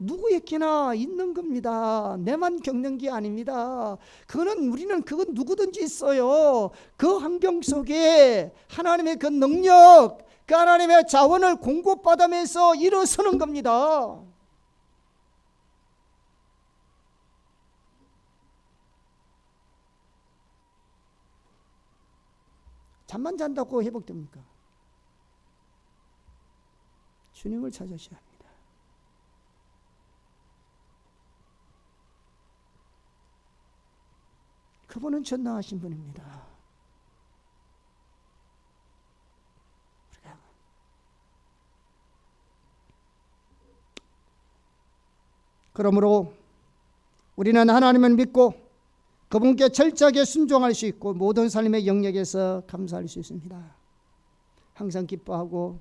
누구에게나 있는 겁니다. 내만 겪는 게 아닙니다. 우리는 그건 누구든지 있어요. 그 환경 속에 하나님의 그 능력, 그 하나님의 자원을 공급받으면서 일어서는 겁니다. 잠만 잔다고 회복됩니까? 주님을 찾으셔야 합니다. 그분은 전능하신 분입니다. 그러므로 우리는 하나님을 믿고 그분께 철저하게 순종할 수 있고 모든 삶의 영역에서 감사할 수 있습니다. 항상 기뻐하고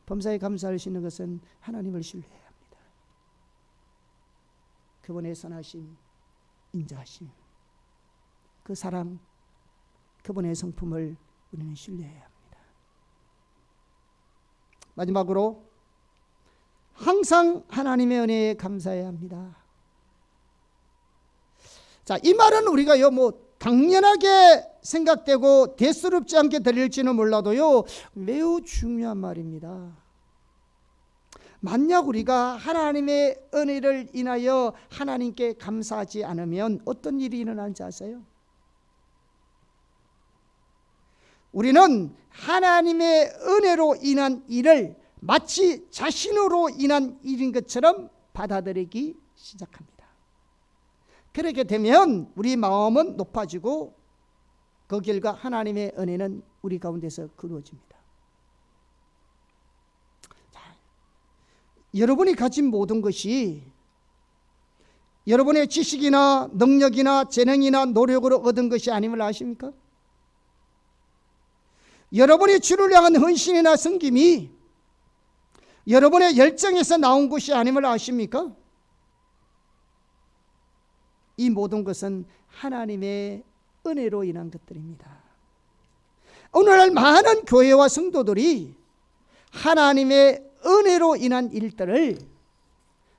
범사에 감사할 수 있는 것은 하나님을 신뢰해야 합니다. 그분의 선하심, 인자하심, 그 사랑, 그분의 성품을 우리는 신뢰해야 합니다. 마지막으로 항상 하나님의 은혜에 감사해야 합니다. 자, 이 말은 우리가요 당연하게 생각되고 대수롭지 않게 들릴지는 몰라도요 매우 중요한 말입니다. 만약 우리가 하나님의 은혜를 인하여 하나님께 감사하지 않으면 어떤 일이 일어나는지 아세요? 우리는 하나님의 은혜로 인한 일을 마치 자신으로 인한 일인 것처럼 받아들이기 시작합니다. 그렇게 되면 우리 마음은 높아지고 그 결과 하나님의 은혜는 우리 가운데서 그루어집니다. 자, 여러분이 가진 모든 것이 여러분의 지식이나 능력이나 재능이나 노력으로 얻은 것이 아님을 아십니까? 여러분이 주를 향한 헌신이나 섬김이 여러분의 열정에서 나온 것이 아님을 아십니까? 이 모든 것은 하나님의 은혜로 인한 것들입니다. 오늘날 많은 교회와 성도들이 하나님의 은혜로 인한 일들을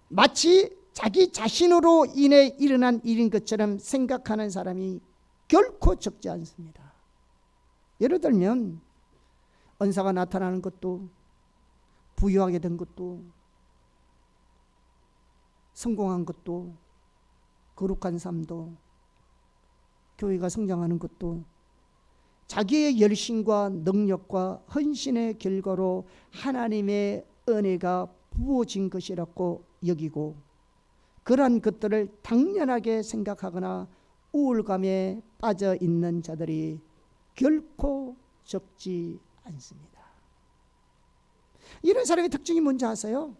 마치 자기 자신으로 인해 일어난 일인 것처럼 생각하는 사람이 결코 적지 않습니다. 예를 들면 은사가 나타나는 것도, 부유하게 된 것도, 성공한 것도, 거룩한 삶도, 교회가 성장하는 것도 자기의 열심과 능력과 헌신의 결과로 하나님의 은혜가 부어진 것이라고 여기고 그러한 것들을 당연하게 생각하거나 우울감에 빠져 있는 자들이 결코 적지 않습니다. 이런 사람의 특징이 뭔지 아세요?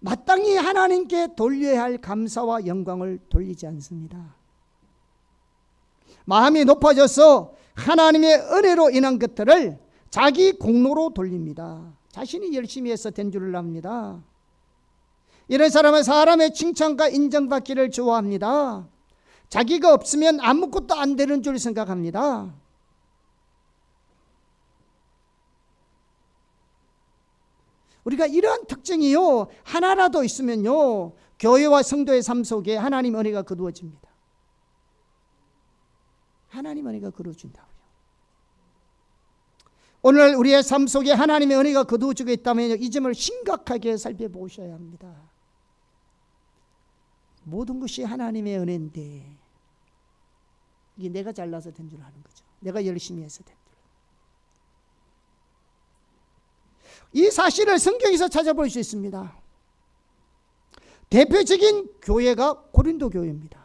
마땅히 하나님께 돌려야 할 감사와 영광을 돌리지 않습니다. 마음이 높아져서 하나님의 은혜로 인한 것들을 자기 공로로 돌립니다. 자신이 열심히 해서 된 줄을 압니다. 이런 사람은 사람의 칭찬과 인정받기를 좋아합니다. 자기가 없으면 아무것도 안 되는 줄 생각합니다. 우리가 이러한 특징이요 하나라도 있으면요 교회와 성도의 삶 속에 하나님 은혜가 거두어집니다. 하나님 은혜가 거두어진다고요. 오늘 우리의 삶 속에 하나님의 은혜가 거두어지고 있다면 이 점을 심각하게 살펴보셔야 합니다. 모든 것이 하나님의 은혜인데 이게 내가 잘나서 된 줄 아는 거죠. 내가 열심히 해서 된 줄. 이 사실을 성경에서 찾아볼 수 있습니다. 대표적인 교회가 고린도 교회입니다.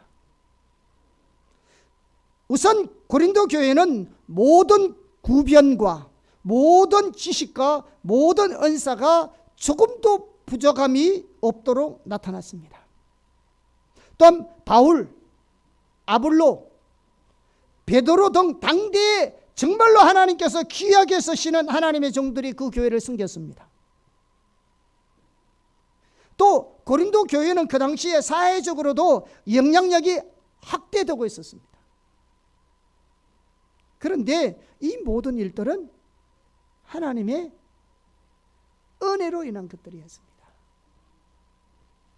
우선 고린도 교회는 모든 구변과 모든 지식과 모든 은사가 조금도 부족함이 없도록 나타났습니다. 또한 바울, 아볼로, 베드로 등 당대에 정말로 하나님께서 귀하게 쓰시는 하나님의 종들이 그 교회를 섬겼습니다. 또 고린도 교회는 그 당시에 사회적으로도 영향력이 확대되고 있었습니다. 그런데 이 모든 일들은 하나님의 은혜로 인한 것들이었습니다.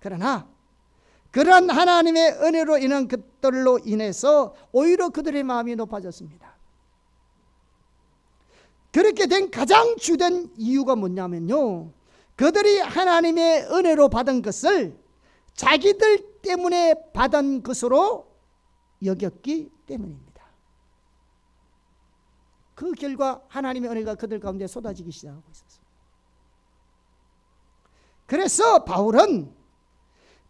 그러나 그런 하나님의 은혜로 인한 것들로 인해서 오히려 그들의 마음이 높아졌습니다. 그렇게 된 가장 주된 이유가 뭐냐면요, 그들이 하나님의 은혜로 받은 것을 자기들 때문에 받은 것으로 여겼기 때문입니다. 그 결과 하나님의 은혜가 그들 가운데 쏟아지기 시작하고 있었습니다. 그래서 바울은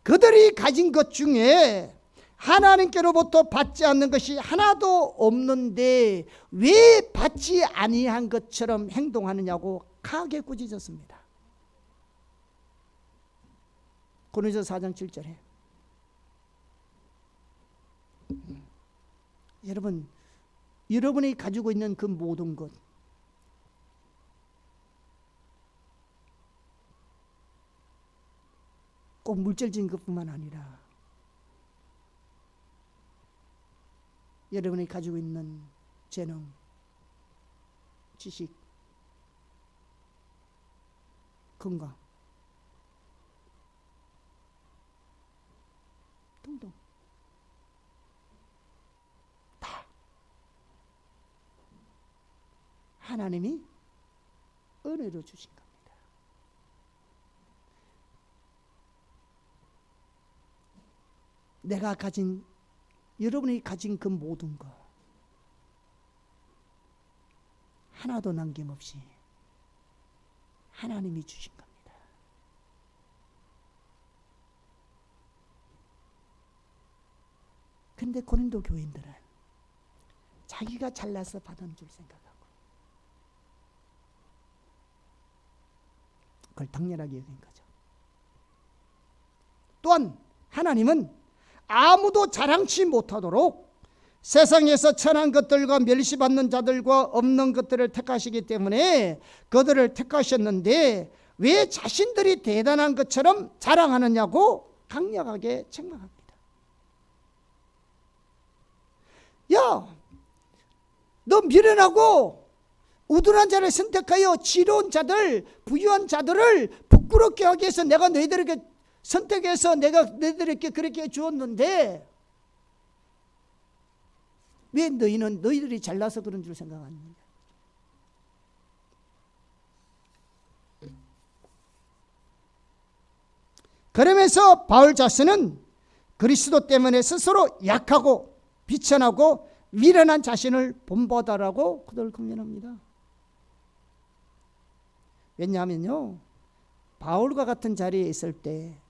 그들이 가진 것 중에 하나님께로부터 받지 않는 것이 하나도 없는데 왜 받지 아니한 것처럼 행동하느냐고 강하게 꾸짖었습니다. 고린도서 4장 7절에 여러분, 여러분이 가지고 있는 그 모든 것, 꼭 물질적인 것뿐만 아니라 여러분이 가지고 있는 재능, 지식, 건강 등등 다 하나님이 은혜로 주신 겁니다. 내가 가진, 여러분이 가진 그 모든 것 하나도 남김없이 하나님이 주신 겁니다. 근데 고린도 교인들은 자기가 잘나서 받은 줄 생각하고 그걸 당연하게 여긴 거죠. 또한 하나님은 아무도 자랑치 못하도록 세상에서 천한 것들과 멸시받는 자들과 없는 것들을 택하시기 때문에 그들을 택하셨는데 왜 자신들이 대단한 것처럼 자랑하느냐고 강력하게 책망합니다. 야, 너 미련하고 우둔한 자를 선택하여 지혜로운 자들, 부유한 자들을 부끄럽게 하기 위해서 내가 너희들에게 선택해서 내가 너희들에게 그렇게 주었는데 왜 너희는 너희들이 잘나서 그런 줄 생각하느냐. 그러면서 바울 자신은 그리스도 때문에 스스로 약하고 비천하고 미련한 자신을 본받아라고 그들 금면합니다. 왜냐하면요, 바울과 같은 자리에 있을 때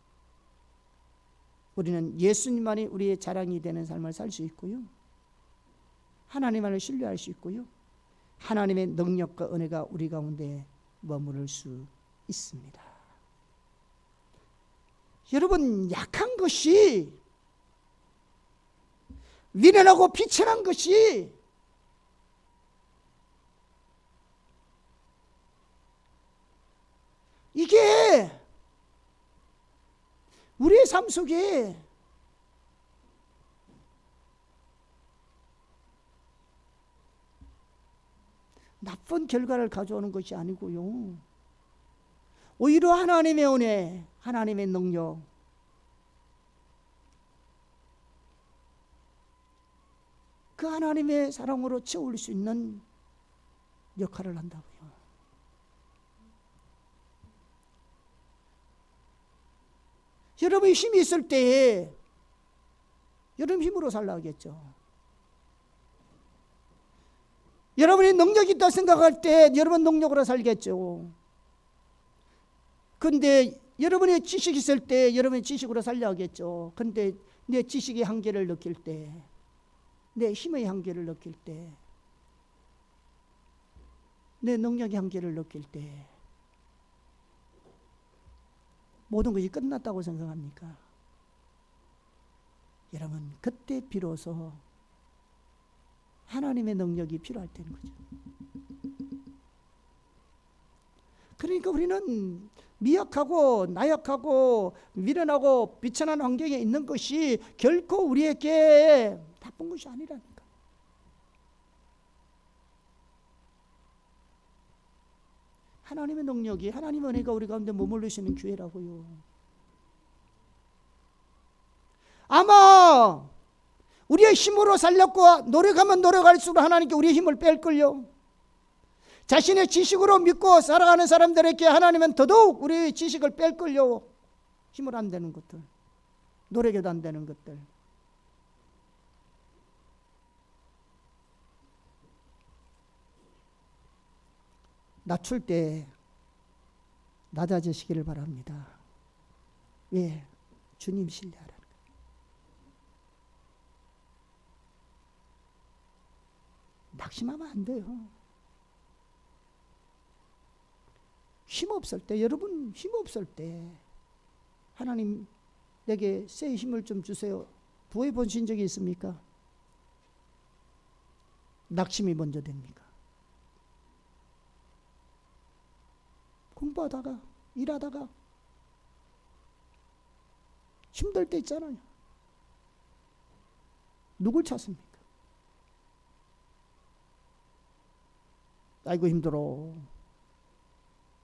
우리는 예수님만이 우리의 자랑이 되는 삶을 살 수 있고요, 하나님만을 신뢰할 수 있고요, 하나님의 능력과 은혜가 우리 가운데 머무를 수 있습니다. 여러분, 약한 것이, 미련하고 비천한 것이 이게 우리의 삶 속에 나쁜 결과를 가져오는 것이 아니고요, 오히려 하나님의 은혜, 하나님의 능력, 그 하나님의 사랑으로 채울 수 있는 역할을 한다고요. 여러분이 힘이 있을 때에 여러분 힘으로 살라겠죠. 여러분이 능력이 있다 생각할 때 여러분 능력으로 살겠죠. 근데 여러분이 지식이 있을 때 여러분이 지식으로 살려야겠죠. 근데 내 지식의 한계를 느낄 때, 내 힘의 한계를 느낄 때, 내 능력의 한계를 느낄 때 모든 것이 끝났다고 생각합니까? 여러분, 그때 비로소 하나님의 능력이 필요할 때인 거죠. 그러니까 우리는 미약하고 나약하고 미련하고 비천한 환경에 있는 것이 결코 우리에게 나쁜 것이 아니라니까. 하나님의 능력이, 하나님의 은혜가 우리 가운데 머물러 있는 기회라고요. 아마 우리의 힘으로 살렸고 노력하면 노력할수록 하나님께 우리의 힘을 뺄걸요. 자신의 지식으로 믿고 살아가는 사람들에게 하나님은 더더욱 우리의 지식을 뺄걸요. 힘을 안 되는 것들, 노력해도 안 되는 것들. 낮출 때 낮아지시기를 바랍니다. 왜? 주님 신뢰하라는 거예요. 낙심하면 안 돼요. 힘없을 때, 여러분 힘없을 때 하나님 내게 새 힘을 좀 주세요. 구해 보신 적이 있습니까? 낙심이 먼저 됩니까? 공부하다가 일하다가 힘들 때 있잖아요. 누굴 찾습니까? 아이고 힘들어.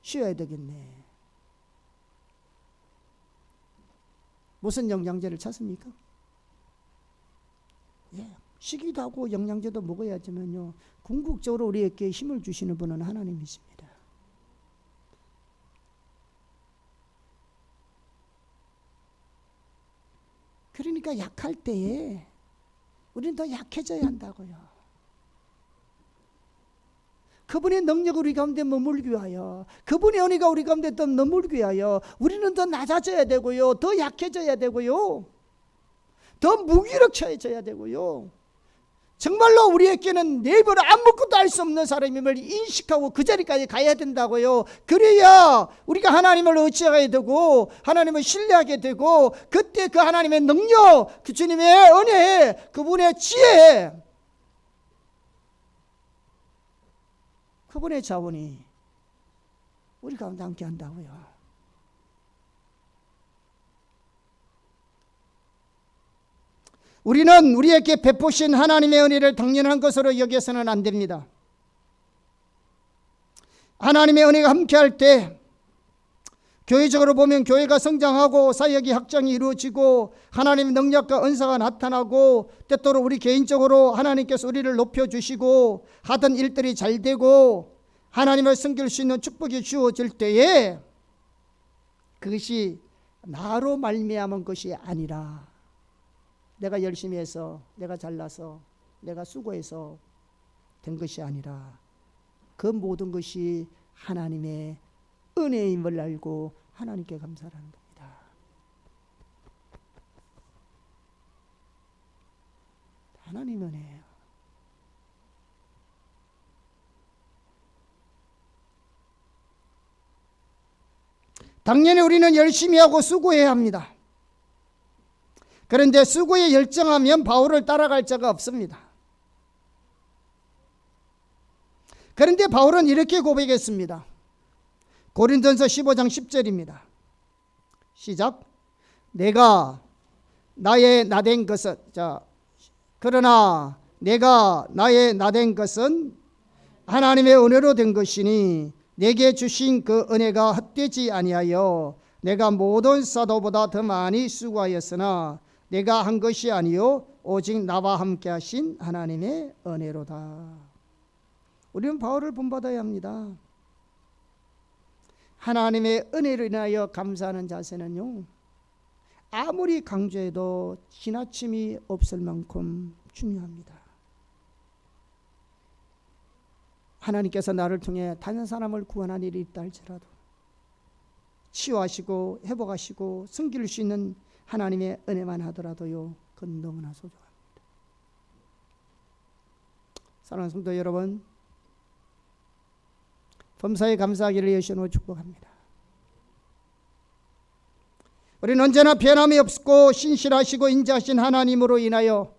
쉬어야 되겠네. 무슨 영양제를 찾습니까? 예, 쉬기도 하고 영양제도 먹어야지만요. 궁극적으로 우리에게 힘을 주시는 분은 하나님이십니다. 그러니까 약할 때에 우리는 더 약해져야 한다고요. 그분의 능력을 우리 가운데 머물기 위하여, 그분의 은혜가 우리 가운데 더 머물기 위하여 우리는 더 낮아져야 되고요. 더 약해져야 되고요. 더 무기력해져야 되고요. 정말로 우리에게는 내버려 아무것도 알 수 없는 사람임을 인식하고 그 자리까지 가야 된다고요. 그래야 우리가 하나님을 의지하게 되고 하나님을 신뢰하게 되고 그때 그 하나님의 능력, 그 주님의 은혜, 그분의 지혜, 그분의 자원이 우리 가운데 함께 한다고요. 우리는 우리에게 베푸신 하나님의 은혜를 당연한 것으로 여겨서는 안 됩니다. 하나님의 은혜가 함께할 때 교회적으로 보면 교회가 성장하고 사역이 확장이 이루어지고 하나님의 능력과 은사가 나타나고 때때로 우리 개인적으로 하나님께서 우리를 높여주시고 하던 일들이 잘 되고 하나님을 섬길 수 있는 축복이 주어질 때에 그것이 나로 말미암은 것이 아니라 내가 열심히 해서, 내가 잘나서, 내가 수고해서 된 것이 아니라 그 모든 것이 하나님의 은혜임을 알고 하나님께 감사하는 겁니다. 하나님 은혜예요. 당연히 우리는 열심히 하고 수고해야 합니다. 그런데 수고에 열정하면 바울을 따라갈 자가 없습니다. 그런데 바울은 이렇게 고백했습니다. 고린도전서 15장 10절입니다. 시작. 내가 나의 나된 것은 그러나 내가 나의 나된 것은 하나님의 은혜로 된 것이니 내게 주신 그 은혜가 헛되지 아니하여 내가 모든 사도보다 더 많이 수고하였으나 내가 한 것이 아니요 오직 나와 함께 하신 하나님의 은혜로다. 우리는 바울을 본받아야 합니다. 하나님의 은혜로 인하여 감사하는 자세는요 아무리 강조해도 지나침이 없을 만큼 중요합니다. 하나님께서 나를 통해 다른 사람을 구원한 일이 있다 할지라도 치유하시고 회복하시고 섬길 수 있는 하나님의 은혜만 하더라도요 그건 너무나 소중합니다. 사랑하는 성도 여러분, 범사에 감사하기를 예수님으로 축복합니다. 우리는 언제나 변함이 없고 신실하시고 인자하신 하나님으로 인하여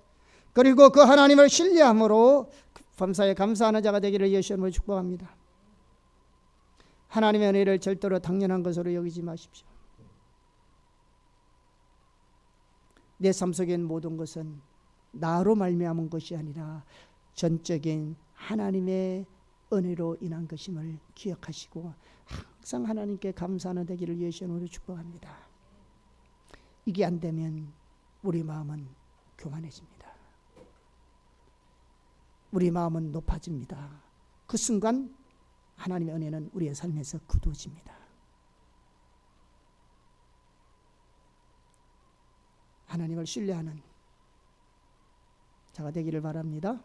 그리고 그 하나님을 신뢰함으로 범사에 감사하는 자가 되기를 예수님으로 축복합니다. 하나님의 은혜를 절대로 당연한 것으로 여기지 마십시오. 내 삶 속엔 모든 것은 나로 말미암은 것이 아니라 전적인 하나님의 은혜로 인한 것임을 기억하시고 항상 하나님께 감사하는 되기를 예수님으로 축복합니다. 이게 안 되면 우리 마음은 교만해집니다. 우리 마음은 높아집니다. 그 순간 하나님의 은혜는 우리의 삶에서 굳어집니다. 하나님을 신뢰하는 자가 되기를 바랍니다.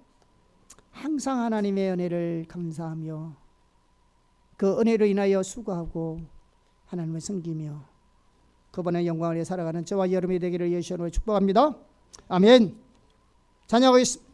항상 하나님의 은혜를 감사하며 그 은혜로 인하여 수고하고 하나님을 섬기며 그분의 영광을 위해 살아가는 저와 여러분이 되기를 예수님으로 축복합니다. 아멘. 찬양하겠습니다.